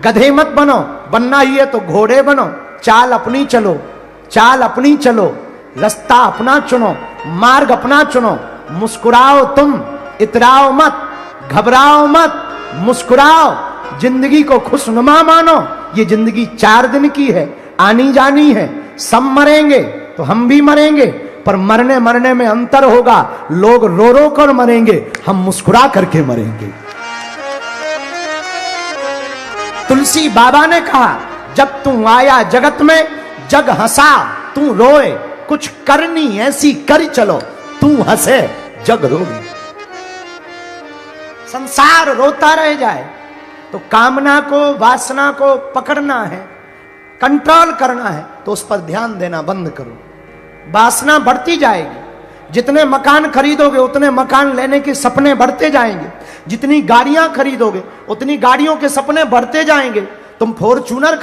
गधे मत बनो, बनना ही है तो घोड़े बनो। चाल अपनी चलो, चाल अपनी चलो, रास्ता अपना चुनो, मार्ग अपना चुनो। मुस्कुराओ तुम, इतराओ मत, घबराओ मत, मुस्कुराओ। जिंदगी को खुशनुमा मानो। ये जिंदगी 4 दिन की है, आनी जानी है। सब मरेंगे तो हम भी मरेंगे, पर मरने मरने में अंतर होगा। लोग रो रो कर मरेंगे, हम मुस्कुरा करके मरेंगे। तुलसी बाबा ने कहा, जब तू आया जगत में जग हंसा तू रोए, कुछ करनी ऐसी कर चलो, तू हंसे जग रोए। संसार रोता रह जाए तो कामना को, वासना को पकड़ना है, कंट्रोल करना है, तो उस पर ध्यान देना बंद करो। वासना बढ़ती जाएगी। जितने मकान खरीदोगे उतने मकान लेने के सपने बढ़ते जाएंगे। जितनी गाड़ियां खरीदोगे उतनी गाड़ियों के सपने बढ़ते जाएंगे। तुम फॉर्च्यूनर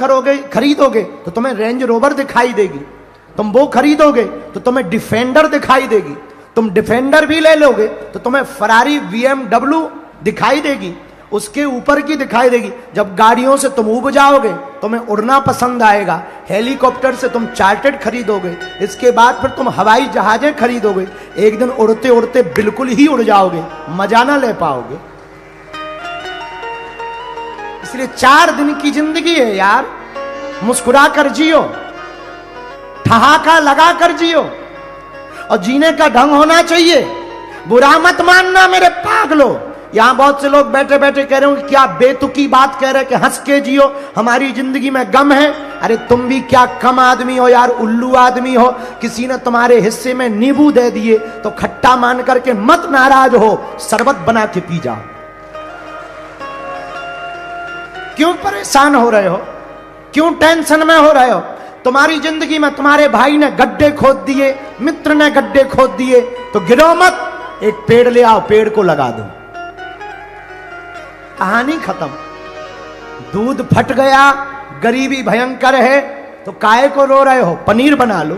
खरीदोगे तो तुम्हें रेंज रोवर दिखाई देगी। तुम वो खरीदोगे तो तुम्हें डिफेंडर दिखाई देगी। तुम डिफेंडर भी ले लोगे तो तुम्हें फरारी BMW दिखाई देगी, उसके ऊपर की दिखाई देगी। जब गाड़ियों से तुम ऊब जाओगे तुम्हें उड़ना पसंद आएगा। हेलीकॉप्टर से तुम चार्टर्ड खरीदोगे, इसके बाद फिर तुम हवाई जहाजें खरीदोगे। एक दिन उड़ते उड़ते बिल्कुल ही उड़ जाओगे, मजा ना ले पाओगे। इसलिए 4 दिन की जिंदगी है यार, मुस्कुरा कर जियो, ठहाका लगा कर जियो। और जीने का ढंग होना चाहिए। बुरा मत मानना मेरे पागलो। यहां बहुत से लोग बैठे बैठे कह रहे हो क्या बेतुकी बात कह रहे कि हंस के जियो, हमारी जिंदगी में गम है। अरे तुम भी क्या कम आदमी हो यार, उल्लू आदमी हो। किसी ने तुम्हारे हिस्से में नींबू दे दिए तो खट्टा मान करके मत नाराज हो, शरबत बना के पी जाओ। क्यों परेशान हो रहे हो, क्यों टेंशन में हो रहे हो? तुम्हारी जिंदगी में तुम्हारे भाई ने गड्ढे खोद दिए, मित्र ने गड्ढे खोद दिए, तो गिरो मत, एक पेड़ ले आओ, पेड़ को लगा दो, कहानी खत्म। दूध फट गया, गरीबी भयंकर है, तो काहे को रो रहे हो? पनीर बना लो,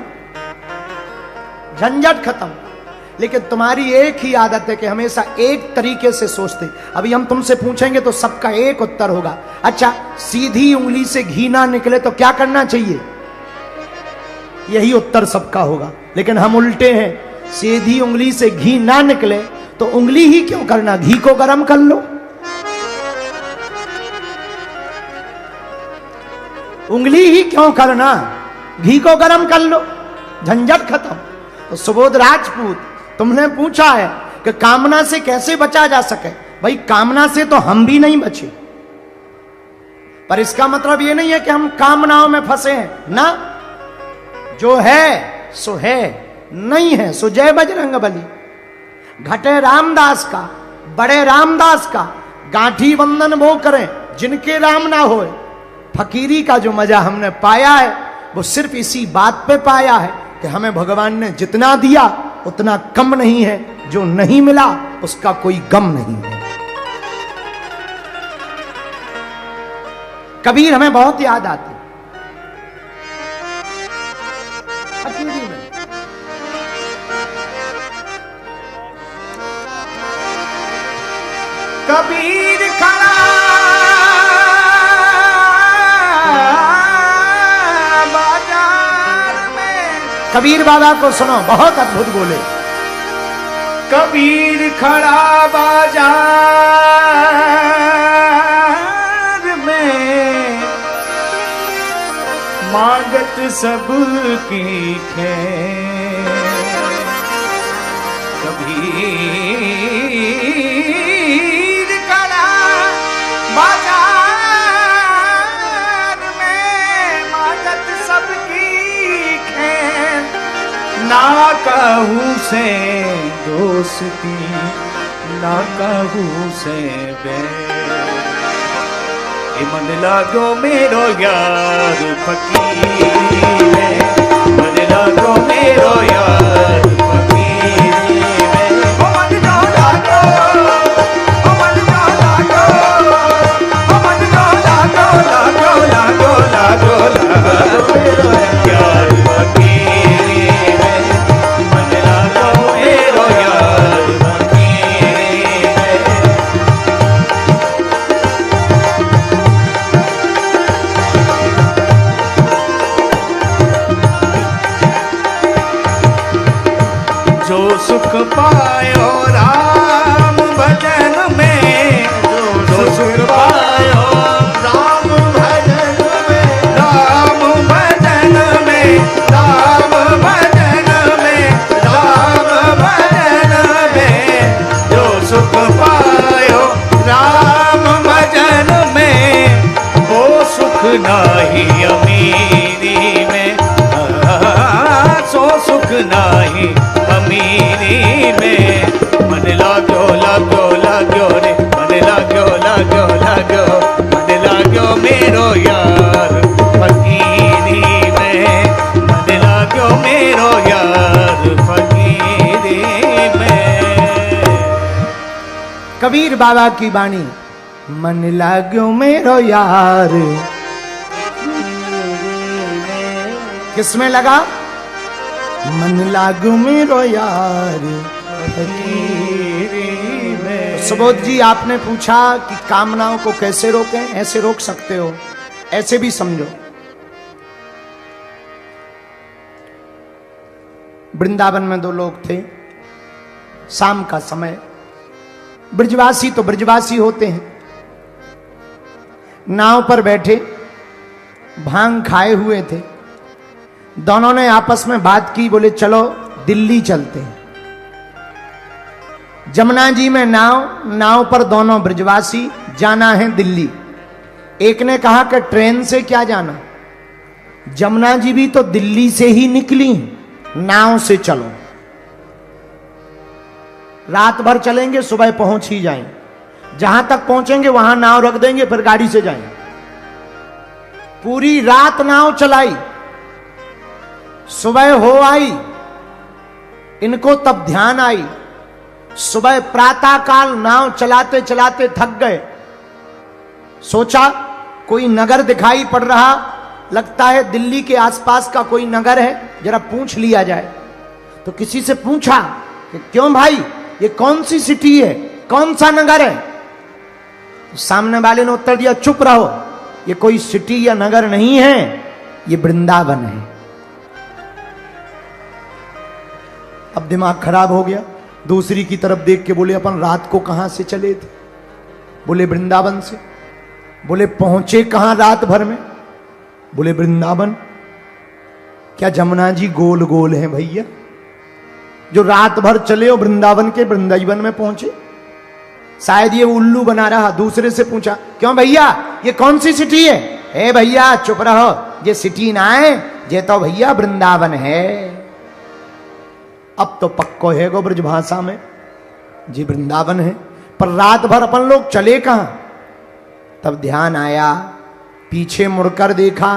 झंझट खत्म। लेकिन तुम्हारी एक ही आदत है कि हमेशा एक तरीके से सोचते। अभी हम तुमसे पूछेंगे तो सबका एक उत्तर होगा। अच्छा, सीधी उंगली से घी ना निकले तो क्या करना चाहिए? यही उत्तर सबका होगा। लेकिन हम उल्टे हैं, सीधी उंगली से घी ना निकले तो उंगली ही क्यों करना, घी को गर्म कर लो। उंगली ही क्यों करना, घी को गर्म कर लो, झंझट खत्म। तो सुबोध राजपूत, तुमने पूछा है कि कामना से कैसे बचा जा सके। भाई कामना से तो हम भी नहीं बचे, पर इसका मतलब यह नहीं है कि हम कामनाओं में फंसे हैं ना। जो है सो है, नहीं है सो जय बजरंग बली। घटे रामदास का, बड़े रामदास का, गांठी वंदन वो करें जिनके राम ना होए। फकीरी का जो मजा हमने पाया है वो सिर्फ इसी बात पे पाया है कि हमें भगवान ने जितना दिया उतना कम नहीं है, जो नहीं मिला उसका कोई गम नहीं है। कबीर हमें बहुत याद आते। कबीर खड़ा बाजार में, कबीर बाबा को सुनो, बहुत अद्भुत बोले। कबीर खड़ा बाजार में, मांगत सबकी खैर। कबीर बाजार में, मांगत सबकी खैर। ना कहूँ से दोस्ती, ना कहूँ से बैर। मन लागो मेरो यार फकीर है, मन लागो मेरो यार फकीर है। ओ मन लागो, ओ मन लागो, ओ मन लागो, लागो लागो लागो लागो मेरो यार फकीर है, मन लागो मेरो यार फकीर है। सुख पायो राम भजन में, जो सुख पायो राम भजन में, राम भजन में, राम भजन में, राम भजन में, जो सुख पायो राम भजन में, वो सुख नाही अमीरी में, सो सुख नाही अमीरी में। मन लाग्यो लाग्यो लाग्यो रे, मन लाग्यो लाग्यो लाग्यो, मन लाग्यो मेरो यार फकीरी में, मन लाग्यो मेरो यार फकीरी में। कबीर बाबा की वाणी, मन लाग्यो मेरो यार। किसमें लगा? मन लागू मेरो यार फकीरी में। सुबोध जी, आपने पूछा कि कामनाओं को कैसे रोकें? ऐसे रोक सकते हो, ऐसे भी समझो। वृंदावन में दो लोग थे, शाम का समय। ब्रजवासी तो ब्रजवासी होते हैं, नाव पर बैठे भांग खाए हुए थे। दोनों ने आपस में बात की, बोले चलो दिल्ली चलते हैं। जमुना जी में नाव पर दोनों ब्रजवासी, जाना है दिल्ली। एक ने कहा कि ट्रेन से क्या जाना, जमुना जी भी तो दिल्ली से ही निकली, नाव से चलो। रात भर चलेंगे, सुबह पहुंच ही जाएंगे। जहां तक पहुंचेंगे वहां नाव रख देंगे, फिर गाड़ी से जाएंगे। पूरी रात नाव चलाई, सुबह हो आई। इनको तब ध्यान आई, सुबह प्रातः काल नाव चलाते चलाते थक गए। सोचा कोई नगर दिखाई पड़ रहा, लगता है दिल्ली के आसपास का कोई नगर है, जरा पूछ लिया जाए। तो किसी से पूछा कि क्यों भाई, ये कौन सी सिटी है, कौन सा नगर है? सामने वाले ने उत्तर दिया, चुप रहो, ये कोई सिटी या नगर नहीं है, ये वृंदावन है। अब दिमाग खराब हो गया। दूसरी की तरफ देख के बोले, अपन रात को कहां से चले थे? बोले वृंदावन से। बोले पहुंचे कहां रात भर में? बोले वृंदावन। क्या जमुना जी गोल गोल है भैया? जो रात भर चले और वृंदावन के वृंदावन में पहुंचे। शायद ये उल्लू बना रहा। दूसरे से पूछा, क्यों भैया ये कौन सी सिटी है? ए भैया चुप रहो, ये सिटी ना है, ये तो भैया वृंदावन है। अब तो पक्को है गो ब्रज भाषा में, जी वृंदावन है। पर रात भर अपन लोग चले कहां? तब ध्यान आया, पीछे मुड़कर देखा।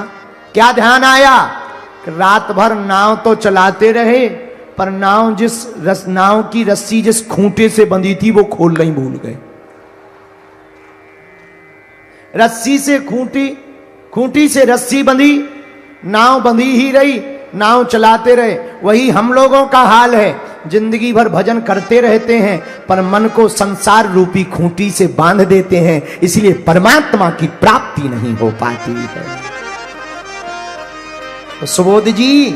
क्या ध्यान आया? रात भर नाव तो चलाते रहे, पर नाव की रस्सी जिस खूंटे से बंधी थी वो खोलना ही भूल गए। रस्सी से खूंटी से रस्सी बंधी, नाव बंधी ही रही, नाव चलाते रहे। वही हम लोगों का हाल है, जिंदगी भर भजन करते रहते हैं, पर मन को संसार रूपी खूंटी से बांध देते हैं, इसलिए परमात्मा की प्राप्ति नहीं हो पाती है। तो सुबोध जी,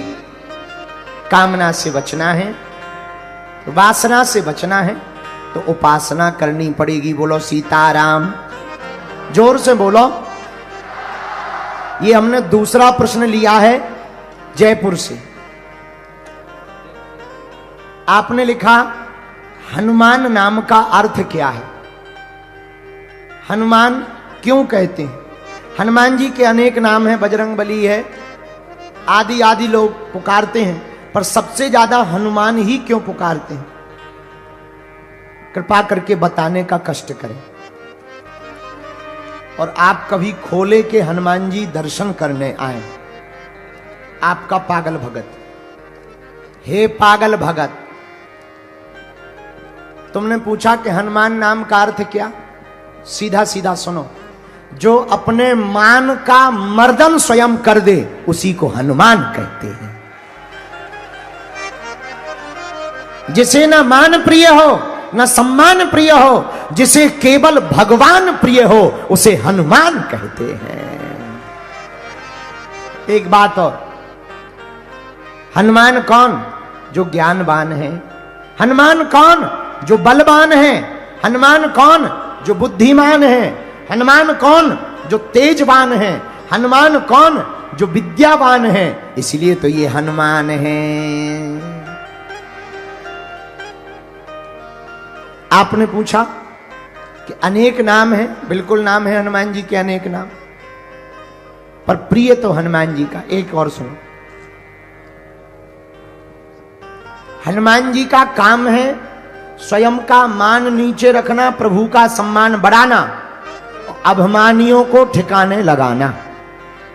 कामना से बचना है, वासना से बचना है, तो उपासना करनी पड़ेगी। बोलो सीताराम, जोर से बोलो। ये हमने दूसरा प्रश्न लिया है जयपुर से। आपने लिखा हनुमान नाम का अर्थ क्या है? हनुमान क्यों कहते हैं? हनुमान जी के अनेक नाम हैं, बजरंगबली है, आदि आदि लोग पुकारते हैं, पर सबसे ज्यादा हनुमान ही क्यों पुकारते हैं? कृपा करके बताने का कष्ट करें। और आप कभी खोले के हनुमान जी दर्शन करने आए। आपका पागल भगत, हे पागल भगत, तुमने पूछा कि हनुमान नाम का अर्थ क्या? सीधा सीधा सुनो, जो अपने मान का मर्दन स्वयं कर दे उसी को हनुमान कहते हैं। जिसे न मान प्रिय हो न सम्मान प्रिय हो, जिसे केवल भगवान प्रिय हो, उसे हनुमान कहते हैं। एक बात और, हनुमान कौन? जो ज्ञानवान है, हनुमान कौन? जो बलवान है। हनुमान कौन? जो बुद्धिमान है। हनुमान कौन? जो तेजवान है। हनुमान कौन? जो विद्यावान है। इसलिए तो ये हनुमान है। आपने पूछा कि अनेक नाम है, बिल्कुल नाम है हनुमान जी के अनेक नाम, पर प्रिय तो हनुमान जी का एक और सुनो। हनुमान जी का काम है स्वयं का मान नीचे रखना, प्रभु का सम्मान बढ़ाना, अभिमानियों को ठिकाने लगाना।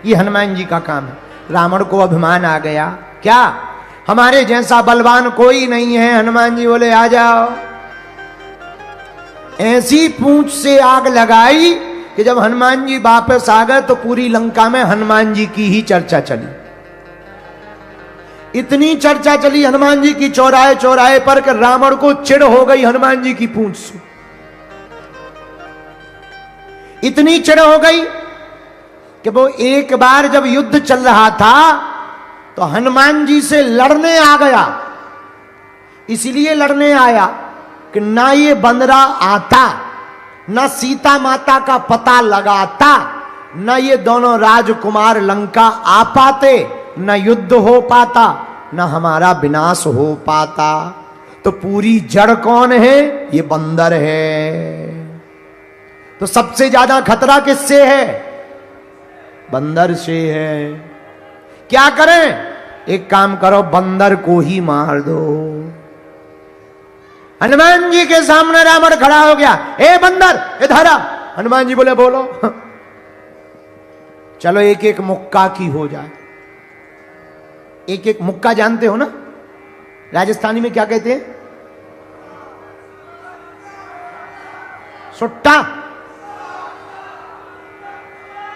ये हनुमान जी का काम है। रावण को अभिमान आ गया, क्या हमारे जैसा बलवान कोई नहीं है? हनुमान जी बोले आ जाओ। ऐसी पूंछ से आग लगाई कि जब हनुमान जी वापस आ गए तो पूरी लंका में हनुमान जी की ही चर्चा चली। इतनी चर्चा चली हनुमान जी की चौराहे चौराहे पर कि रावण को चिढ़ हो गई हनुमान जी की पूंछ से। इतनी चिढ़ हो गई कि वो एक बार जब युद्ध चल रहा था तो हनुमान जी से लड़ने आ गया। इसलिए लड़ने आया कि ना ये बंदरा आता, ना सीता माता का पता लगाता, ना ये दोनों राजकुमार लंका आ पाते, न युद्ध हो पाता, न हमारा विनाश हो पाता। तो पूरी जड़ कौन है? ये बंदर है। तो सबसे ज्यादा खतरा किससे है? बंदर से है। क्या करें? एक काम करो, बंदर को ही मार दो। हनुमान जी के सामने रावण खड़ा हो गया, ए बंदर इधर आ। हनुमान जी बोले बोलो। चलो एक एक मुक्का की हो जाए। एक एक मुक्का जानते हो ना? राजस्थानी में क्या कहते हैं? सुट्टा,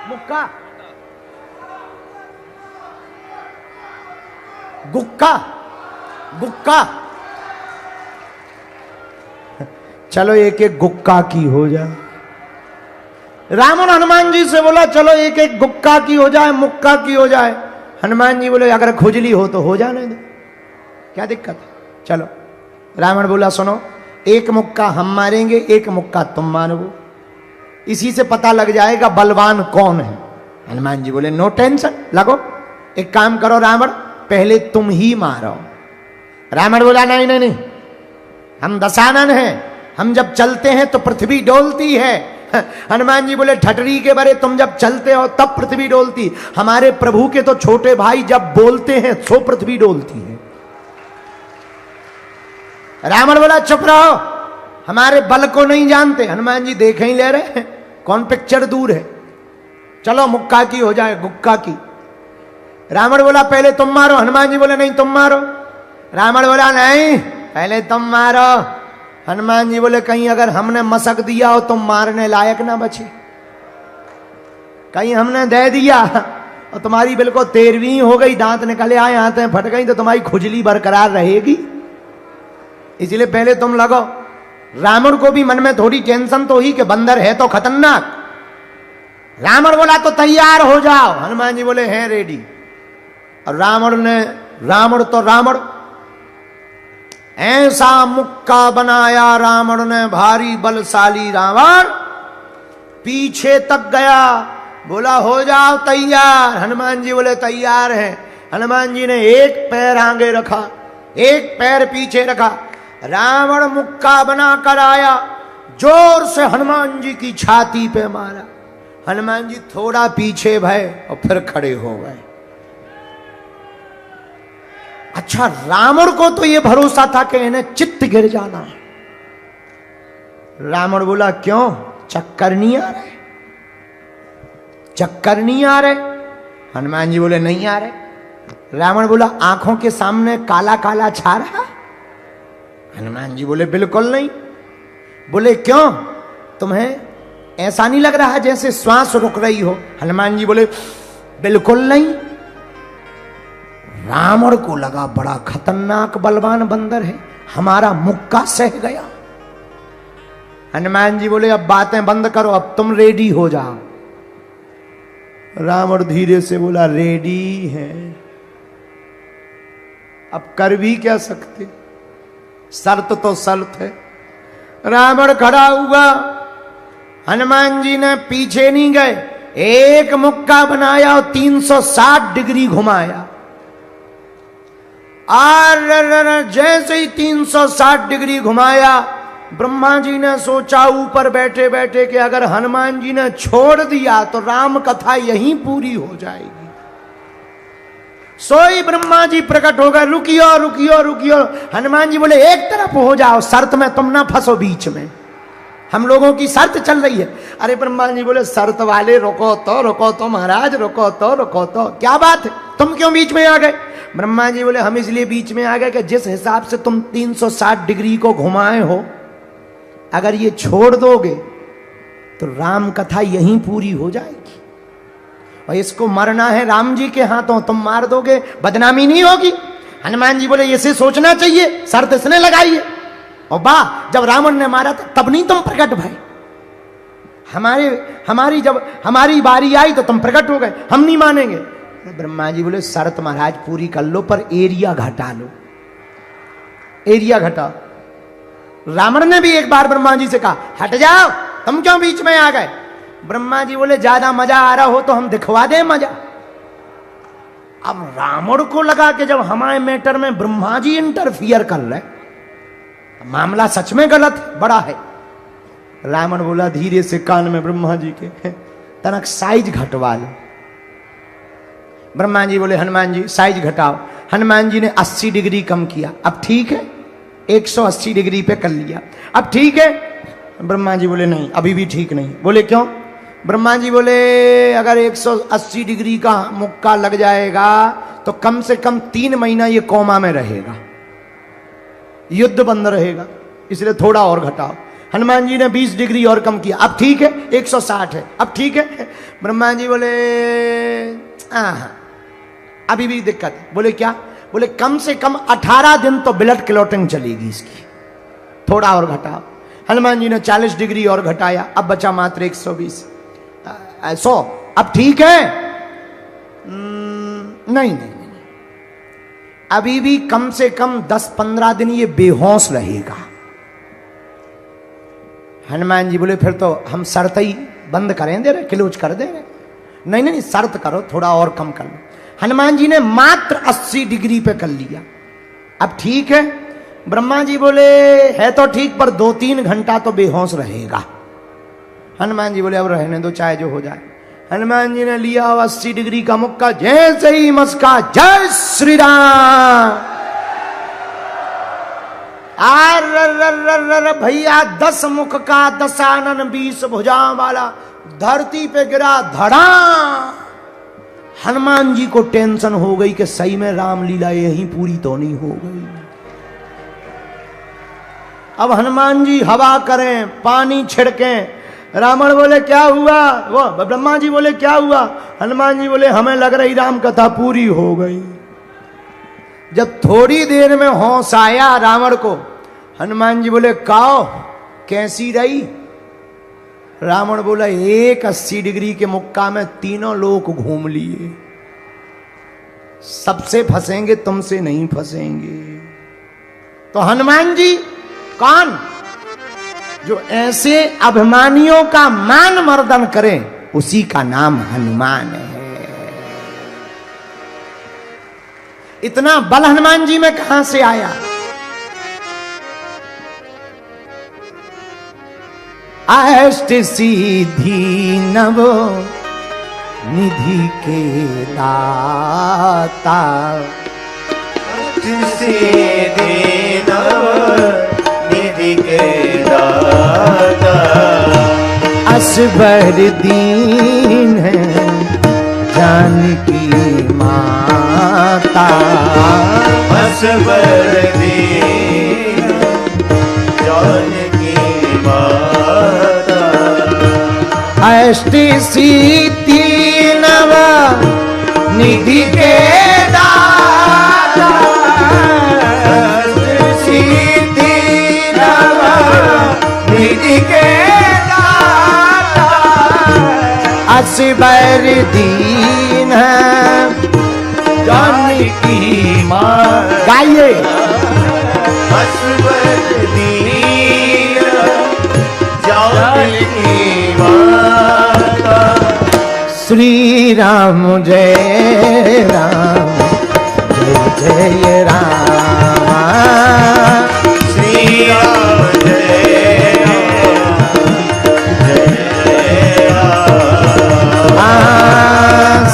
मुक्का, गुक्का, गुक्का। चलो एक एक गुक्का की हो जाए। रावण हनुमान जी से बोला चलो एक एक गुक्का की हो जाए, मुक्का की हो जाए। हनुमान जी बोले अगर खुजली हो तो हो जाने दो, क्या दिक्कत है, चलो। रावण बोला सुनो, एक मुक्का हम मारेंगे, एक मुक्का तुम मारो, इसी से पता लग जाएगा बलवान कौन है। हनुमान जी बोले नो टेंशन, लगो। एक काम करो रावण, पहले तुम ही मारो। रावण बोला नहीं नहीं नहीं, हम दशानन हैं, हम जब चलते हैं तो पृथ्वी डोलती है। हनुमान जी बोले ठटरी के बरे, तुम जब चलते हो तब पृथ्वी डोलती, हमारे प्रभु के तो छोटे भाई जब बोलते हैं सो पृथ्वी डोलती है। रावण बोला चुप रहो, हमारे बल को नहीं जानते। हनुमान जी देख ही ले रहे हैं, कौन पिक्चर दूर है। चलो मुक्का की हो जाए, गुक्का की। रावण बोला पहले तुम मारो। हनुमान जी बोले नहीं तुम मारो। रावण बोला नहीं पहले तुम मारो। हनुमान जी बोले कहीं अगर हमने मसक दिया हो तो मारने लायक ना बचे, कहीं हमने दे दिया और तुम्हारी बिल्कुल 13वीं हो गई, दांत निकले आए, आंतें फट गई, तो तुम्हारी खुजली बरकरार रहेगी। इसलिए पहले तुम लगो। रावण को भी मन में थोड़ी टेंशन तो ही कि बंदर है तो खतरनाक। रावण बोला तो तैयार हो जाओ। हनुमान जी बोले हैं रेडी। और रावण ऐसा मुक्का बनाया रावण ने, भारी बलशाली रावण पीछे तक गया। बोला हो जाओ तैयार। हनुमान जी बोले तैयार हैं। हनुमान जी ने एक पैर आगे रखा, एक पैर पीछे रखा। रावण मुक्का बनाकर आया, जोर से हनुमान जी की छाती पे मारा। हनुमान जी थोड़ा पीछे भय और फिर खड़े हो गए। अच्छा, रावण को तो यह भरोसा था कि इन्हें चित्त गिर जाना है। रावण बोला क्यों, चक्कर नहीं आ रहे, चक्कर नहीं आ रहे? हनुमान जी बोले नहीं आ रहे। रावण बोला आंखों के सामने काला काला छा रहा? हनुमान जी बोले बिल्कुल नहीं। बोले क्यों, तुम्हें ऐसा नहीं लग रहा जैसे श्वास रुक रही हो? हनुमान जी बोले बिल्कुल नहीं। रावण को लगा बड़ा खतरनाक बलवान बंदर है, हमारा मुक्का सह गया। हनुमान जी बोले अब बातें बंद करो, अब तुम रेडी हो जाओ। रावण धीरे से बोला रेडी है। अब कर भी क्या सकते, शर्त तो शर्त है। रावण खड़ा हुआ, हनुमान जी ने पीछे नहीं गए, एक मुक्का बनाया और 360 डिग्री घुमाया। और जैसे ही 360 डिग्री घुमाया, ब्रह्मा जी ने सोचा ऊपर बैठे बैठे कि अगर हनुमान जी ने छोड़ दिया तो राम कथा यहीं पूरी हो जाएगी। सोई ब्रह्मा जी प्रकट हो गए, रुकियो रुकियो रुकियो। हनुमान जी बोले एक तरफ हो जाओ, शर्त में तुम ना फंसो बीच में, हम लोगों की शर्त चल रही है। अरे ब्रह्मा जी बोले शर्त वाले रुको तो महाराज, रुको तो क्या बात है, तुम क्यों बीच में आ गए? ब्रह्मा जी बोले हम इसलिए बीच में आ गए कि जिस हिसाब से तुम 360 डिग्री को घुमाए हो, अगर ये छोड़ दोगे तो राम कथा यहीं पूरी हो जाएगी, और इसको मरना है राम जी के हाथों, तुम मार दोगे बदनामी नहीं होगी। हनुमान जी बोले इसे सोचना चाहिए, शर्त इसने लगाई है। और वाह, जब रावण ने मारा था तब नहीं तुम प्रकट भय, जब हमारी बारी आई तो तुम प्रकट हो गए, हम नहीं मानेंगे। ब्रह्मा जी बोले शर्त महाराज पूरी कर लो, पर एरिया घटा लो, एरिया घटा। रावण ने भी एक बार ब्रह्मा जी से कहा हट जाओ, तुम क्यों बीच में आ गए? ब्रह्मा जी बोले ज्यादा मजा आ रहा हो तो हम दिखवा दें मजा। अब रावण को लगा कि जब हमारे मैटर में ब्रह्मा जी इंटरफियर कर रहे, मामला सच में गलत बड़ा है। रावण बोला धीरे से कान में ब्रह्मा जी के, तनक साइज घटवा लो। ब्रह्मा जी बोले हनुमान जी साइज घटाओ। हनुमान जी ने 80 डिग्री कम किया, अब ठीक है, 180 डिग्री पे कर लिया, अब ठीक है। ब्रह्मा जी बोले नहीं, अभी भी ठीक नहीं। बोले क्यों? ब्रह्मा जी बोले अगर 180 डिग्री का मुक्का लग जाएगा तो कम से कम 3 महीना ये कोमा में रहेगा, युद्ध बंद रहेगा, इसलिए थोड़ा और घटाओ। हनुमान जी ने 20 डिग्री और कम किया, अब ठीक है, 160 है, अब ठीक है। ब्रह्मा जी बोले अभी भी दिक्कत है। बोले क्या? बोले कम से कम 18 दिन तो ब्लड क्लॉटिंग चलेगी इसकी, थोड़ा और घटाओ। हनुमान जी ने 40 डिग्री और घटाया, अब बचा मात्र 120, 100, अब ठीक है? नहीं, अभी भी कम से कम 10-15 दिन ये बेहोश रहेगा। हनुमान जी बोले फिर तो हम शर्त ही बंद करें दे रहे, क्लोज कर दे रहे। नहीं, शर्त करो, थोड़ा और कम कर लो। हनुमान जी ने मात्र 80 डिग्री पे कर लिया, अब ठीक है। ब्रह्मा जी बोले है तो ठीक, पर 2-3 घंटा तो बेहोश रहेगा। हनुमान जी बोले अब रहने दो, चाहे जो हो जाए। हनुमान जी ने लिया 80 डिग्री का मुक्का, जैसे ही मस्का जय श्री राम, भैया 10 मुख का 10 आनन 20 भुजाओं वाला धरती पे गिरा धड़ा। हनुमान जी को टेंशन हो गई कि सही में रामलीला यहीं पूरी तो नहीं हो गई। अब हनुमान जी हवा करें, पानी छिड़कें। रावण बोले क्या हुआ? वो ब्रह्मा जी बोले क्या हुआ? हनुमान जी बोले हमें लग रही राम कथा पूरी हो गई। जब थोड़ी देर में होश आया रावण को, हनुमान जी बोले काओ कैसी रही? रावण बोला 80 डिग्री के मुक्का में तीनों लोग घूम लिए, सबसे फंसेंगे, तुमसे नहीं फंसेंगे। तो हनुमान जी कौन? जो ऐसे अभिमानियों का मान मर्दन करें, उसी का नाम हनुमान है। इतना बल हनुमान जी में कहां से आया? अष्ट सिद्धि नव निधि के दाता, अष्ट सिद्धि नव निधि के दाता, असबर दीन है जानकी माता, असबर दीन जानकी माता, अष्ट सिद्धि नव निधि के दाता, अष्ट सिद्धि नव निधि के दाता, असबर दीन है जानकी माता, गाइए। अस्वल दीन जानकी माता। श्री राम जय राम जय जय राम। श्री राम जय राम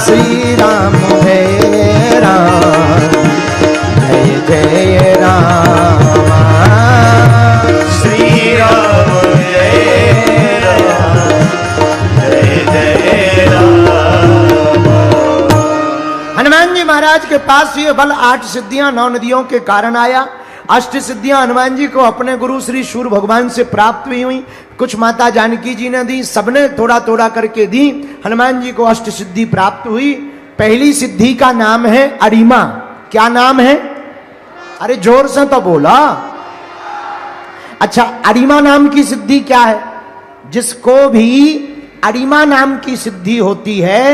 श्री राम जय राम जय जय राम। श्री राम जय राम जय जय राम। हनुमान जी महाराज के पास ये बल 8 सिद्धियां 9 नदियों के कारण आया। अष्ट सिद्धियां हनुमान जी को अपने गुरु श्री सूर्य भगवान से प्राप्त हुई हुई, कुछ माता जानकी जी ने दी, सबने थोड़ा थोड़ा करके दी। हनुमान जी को अष्ट सिद्धि प्राप्त हुई। पहली सिद्धि का नाम है अरिमा। क्या नाम है? अरे जोर से तो बोला। अच्छा, अरिमा नाम की सिद्धि क्या है? जिसको भी अरिमा नाम की सिद्धि होती है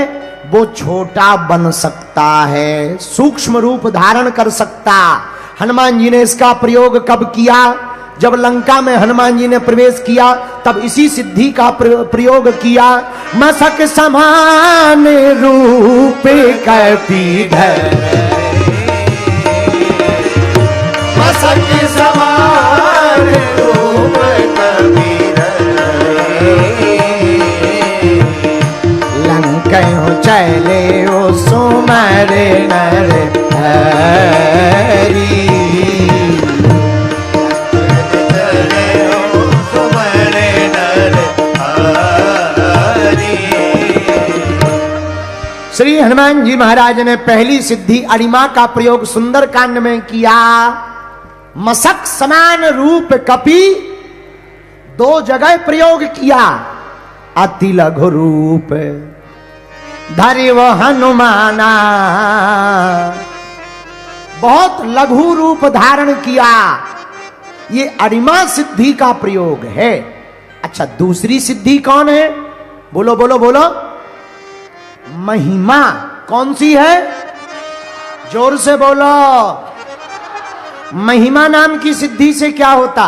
वो छोटा बन सकता है, सूक्ष्म रूप धारण कर सकता। हनुमान जी ने इसका प्रयोग कब किया? जब लंका में हनुमान जी ने प्रवेश किया तब इसी सिद्धि का प्रयोग किया। मसक समान रूप कपीधर, मसक समान रूप कपीधर, लंकयो चले ओ सुमर नर हरि। श्री हनुमान जी महाराज ने पहली सिद्धि अरिमा का प्रयोग सुंदर कांड में किया। मसक समान रूप कपि 2 जगह प्रयोग किया। अति लघु रूप धरि वो हनुमाना, बहुत लघु रूप धारण किया। ये अरिमा सिद्धि का प्रयोग है। अच्छा, दूसरी सिद्धि कौन है? बोलो बोलो बोलो। महिमा। कौन सी है? जोर से बोलो। महिमा नाम की सिद्धि से क्या होता?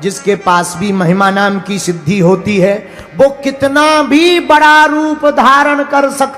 जिसके पास भी महिमा नाम की सिद्धि होती है वो कितना भी बड़ा रूप धारण कर सकता